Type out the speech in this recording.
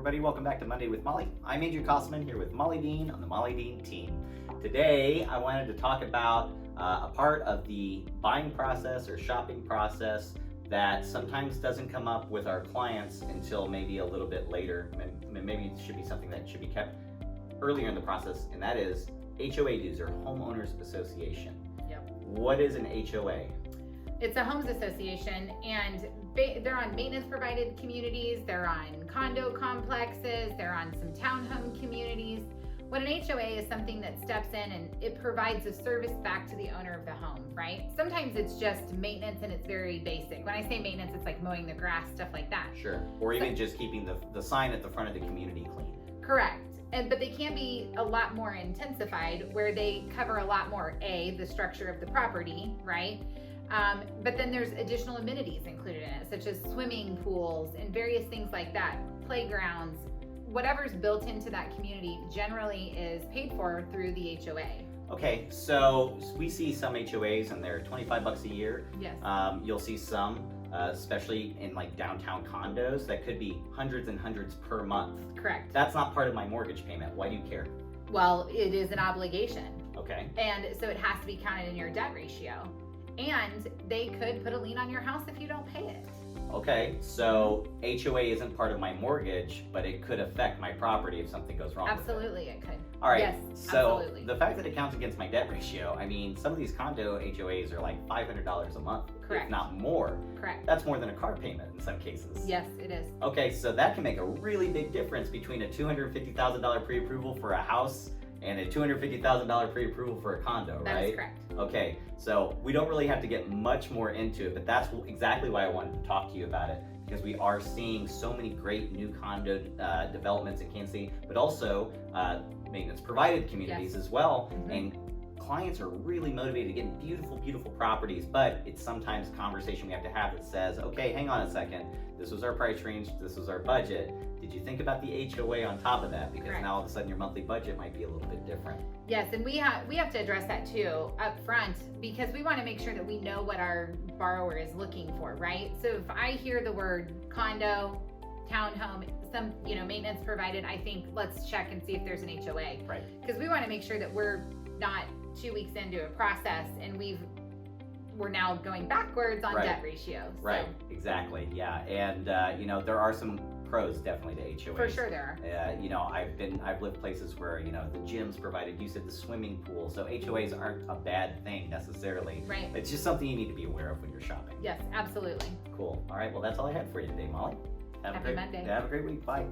everybody, welcome back to Monday with Molly. I'm Andrew Kosman here with Molly Dean on the Molly Dean team. Today I wanted to talk about a part of the buying process or shopping process that sometimes doesn't come up with our clients until maybe a little bit later. Maybe it should be something that should be kept earlier in the process, and that is HOA dues, or Homeowners Association. Yep. What is an HOA? It's a homes association, and they're on maintenance provided communities, they're on condo complexes, they're on some townhome communities. What an HOA is something that steps in and it provides a service back to the owner of the home, right? Sometimes it's just maintenance and it's very basic. When I say maintenance, it's like mowing the grass, stuff like that. Sure. Or even just keeping the sign at the front of the community clean. Correct. But they can be a lot more intensified, where they cover a lot more, the structure of the property, right? But then there's additional amenities included in it, such as swimming pools and various things like that, playgrounds. Whatever's built into that community generally is paid for through the HOA. Okay, so we see some HOAs and they're $25 a year. Yes. You'll see some, especially in like downtown condos, that could be hundreds and hundreds per month. Correct. That's not part of my mortgage payment. Why do you care? Well, it is an obligation. Okay. And so it has to be counted in your debt ratio. And they could put a lien on your house if you don't pay it. Okay, so HOA isn't part of my mortgage, but it could affect my property if something goes wrong. Absolutely, it could. All right, Yes, so absolutely. the fact that it counts against my debt ratio, I mean, some of these condo HOAs are like $500 a month, Correct. if not more. Correct. That's more than a car payment in some cases. Yes, it is. Okay, so that can make a really big difference between a $250,000 pre-approval for a house and a $250,000 pre-approval for a condo, right? That is correct. Okay, so we don't really have to get much more into it, but that's exactly why I wanted to talk to you about it, because we are seeing so many great new condo developments in Kansas City, but also maintenance provided communities Yes. as well. Mhm. And clients are really motivated to get beautiful, beautiful properties, but it's sometimes a conversation we have to have that says, okay, hang on a second, this was our price range, this was our budget. Did you think about the HOA on top of that? Because Correct. now all of a sudden your monthly budget might be a little bit different. Yes, and we have to address that too up front, because we want to make sure that we know what our borrower is looking for, right? So if I hear the word condo, townhome, some maintenance provided, I think let's check and see if there's an HOA. Right. Because we want to make sure that we're not 2 weeks into a process and we're now going backwards on Right. debt ratio. So, Right, exactly, yeah. And there are some pros definitely to HOAs. For sure there are. I've lived places where the gym's provided, you said the swimming pool, so HOAs aren't a bad thing necessarily. Right. It's just something you need to be aware of when you're shopping. Yes, absolutely. Cool. All right, well, that's all I had for you today, Molly. Happy Monday. Have a great week. Bye.